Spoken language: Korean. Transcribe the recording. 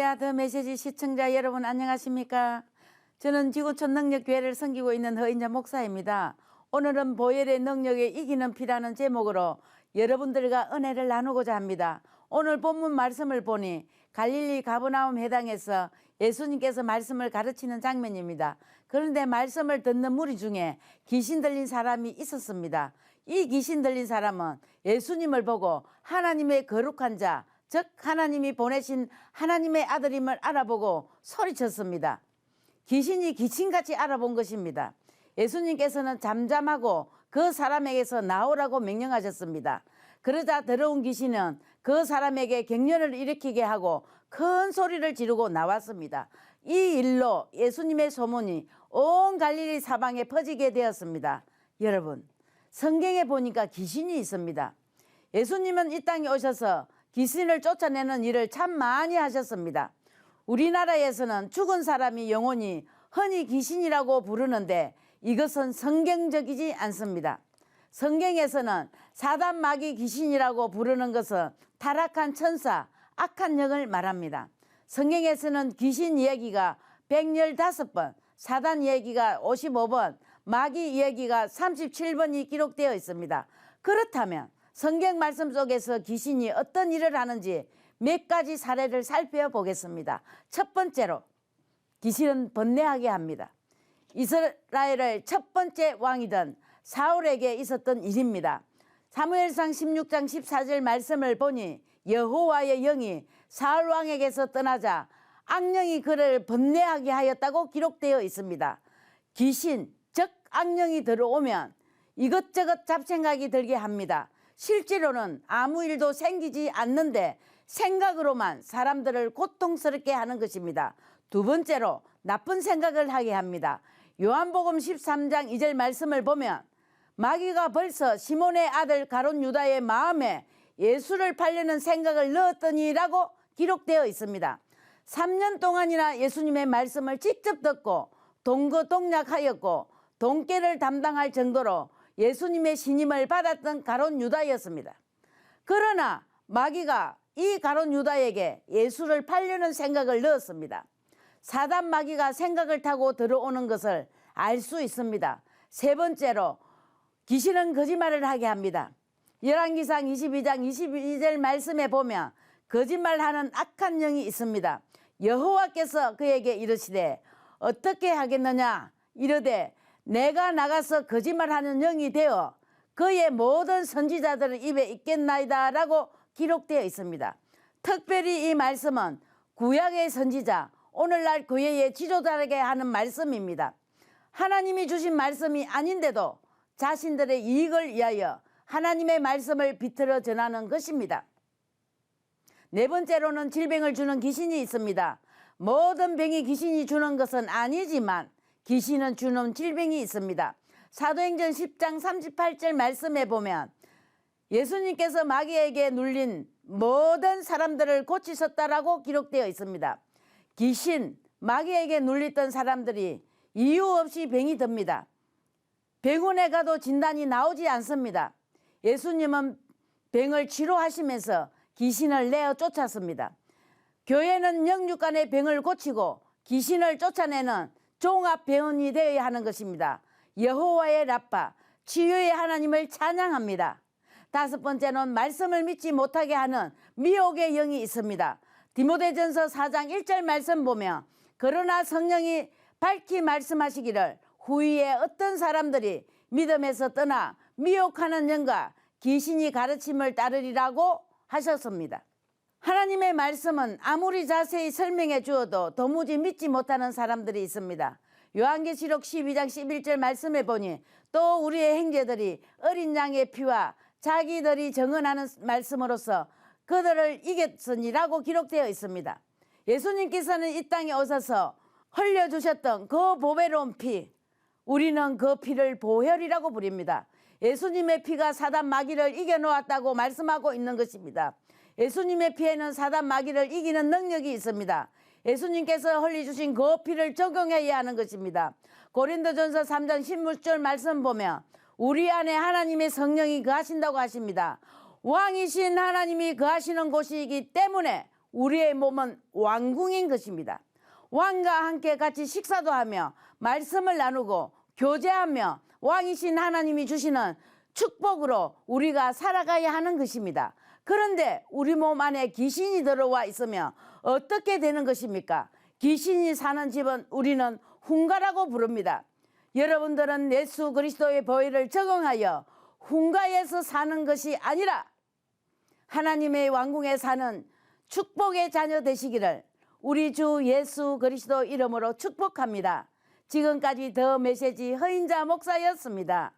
할렐루야 더 메시지 시청자 여러분 안녕하십니까? 저는 지구촌 능력교회를 섬기고 있는 허인자 목사입니다. 오늘은 보혈의 능력에 이기는 피라는 제목으로 여러분들과 은혜를 나누고자 합니다. 오늘 본문 말씀을 보니 갈릴리 가버나움 회당에서 예수님께서 말씀을 가르치는 장면입니다. 그런데 말씀을 듣는 무리 중에 귀신 들린 사람이 있었습니다. 이 귀신 들린 사람은 예수님을 보고 하나님의 거룩한 자, 즉 하나님이 보내신 하나님의 아들임을 알아보고 소리쳤습니다. 귀신이 귀신같이 알아본 것입니다. 예수님께서는 잠잠하고 그 사람에게서 나오라고 명령하셨습니다. 그러자 더러운 귀신은 그 사람에게 격렬을 일으키게 하고 큰 소리를 지르고 나왔습니다. 이 일로 예수님의 소문이 온 갈릴리 사방에 퍼지게 되었습니다. 여러분, 성경에 보니까 귀신이 있습니다. 예수님은 이 땅에 오셔서 귀신을 쫓아내는 일을 참 많이 하셨습니다. 우리나라에서는 죽은 사람이 영혼이 흔히 귀신이라고 부르는데 이것은 성경적이지 않습니다. 성경에서는 사단 마귀 귀신이라고 부르는 것은 타락한 천사, 악한 영을 말합니다. 성경에서는 귀신 이야기가 115번, 사단 이야기가 55번, 마귀 이야기가 37번이 기록되어 있습니다. 그렇다면 성경 말씀 속에서 귀신이 어떤 일을 하는지 몇 가지 사례를 살펴보겠습니다. 첫 번째로 귀신은 번뇌하게 합니다. 이스라엘의 첫 번째 왕이던 사울에게 있었던 일입니다. 사무엘상 16장 14절 말씀을 보니 여호와의 영이 사울 왕에게서 떠나자 악령이 그를 번뇌하게 하였다고 기록되어 있습니다. 귀신, 즉 악령이 들어오면 이것저것 잡생각이 들게 합니다. 실제로는 아무 일도 생기지 않는데 생각으로만 사람들을 고통스럽게 하는 것입니다. 두 번째로 나쁜 생각을 하게 합니다. 요한복음 13장 2절 말씀을 보면 마귀가 벌써 시몬의 아들 가룟 유다의 마음에 예수를 팔려는 생각을 넣었더니라고 기록되어 있습니다. 3년 동안이나 예수님의 말씀을 직접 듣고 동거동락하였고 돈깨를 담당할 정도로 예수님의 신임을 받았던 가룟 유다였습니다. 그러나 마귀가 이 가룟 유다에게 예수를 팔려는 생각을 넣었습니다. 사단 마귀가 생각을 타고 들어오는 것을 알 수 있습니다. 세 번째로 귀신은 거짓말을 하게 합니다. 열왕기상 22장 22절 말씀에 보면 거짓말하는 악한 영이 있습니다. 여호와께서 그에게 이르시되 어떻게 하겠느냐 이르되 내가 나가서 거짓말하는 영이 되어 그의 모든 선지자들의 입에 있겠나이다 라고 기록되어 있습니다. 특별히 이 말씀은 구약의 선지자, 오늘날 교회의 지도자에게 하는 말씀입니다. 하나님이 주신 말씀이 아닌데도 자신들의 이익을 위하여 하나님의 말씀을 비틀어 전하는 것입니다. 네 번째로는 질병을 주는 귀신이 있습니다. 모든 병이 귀신이 주는 것은 아니지만 귀신은 주는 질병이 있습니다. 사도행전 10장 38절 말씀에 보면 예수님께서 마귀에게 눌린 모든 사람들을 고치셨다라고 기록되어 있습니다. 귀신, 마귀에게 눌렸던 사람들이 이유 없이 병이 듭니다. 병원에 가도 진단이 나오지 않습니다. 예수님은 병을 치료하시면서 귀신을 내어 쫓았습니다. 교회는 영육 간의 병을 고치고 귀신을 쫓아내는 종합병원이 되어야 하는 것입니다. 여호와의 라파, 치유의 하나님을 찬양합니다. 다섯 번째는 말씀을 믿지 못하게 하는 미혹의 영이 있습니다. 디모데전서 4장 1절 말씀 보면 그러나 성령이 밝히 말씀하시기를 후위에 어떤 사람들이 믿음에서 떠나 미혹하는 영과 귀신이 가르침을 따르리라고 하셨습니다. 하나님의 말씀은 아무리 자세히 설명해 주어도 도무지 믿지 못하는 사람들이 있습니다. 요한계시록 12장 11절 말씀해 보니 또 우리의 형제들이 어린 양의 피와 자기들이 정언하는 말씀으로써 그들을 이겼으니라고 기록되어 있습니다. 예수님께서는 이 땅에 오셔서 흘려주셨던 그 보배로운 피, 우리는 그 피를 보혈이라고 부릅니다. 예수님의 피가 사단 마귀를 이겨놓았다고 말씀하고 있는 것입니다. 예수님의 피에는 사단 마귀를 이기는 능력이 있습니다. 예수님께서 흘려주신 그 피를 적용해야 하는 것입니다. 고린도전서 3장 16절 말씀 보면 우리 안에 하나님의 성령이 거하신다고 하십니다. 왕이신 하나님이 거하시는 곳이기 때문에 우리의 몸은 왕궁인 것입니다. 왕과 함께 같이 식사도 하며 말씀을 나누고 교제하며 왕이신 하나님이 주시는 축복으로 우리가 살아가야 하는 것입니다. 그런데 우리 몸 안에 귀신이 들어와 있으면 어떻게 되는 것입니까? 귀신이 사는 집은 우리는 훈가라고 부릅니다. 여러분들은 예수 그리스도의 보혈을 적용하여 훈가에서 사는 것이 아니라 하나님의 왕궁에 사는 축복의 자녀 되시기를 우리 주 예수 그리스도 이름으로 축복합니다. 지금까지 더 메시지 허인자 목사였습니다.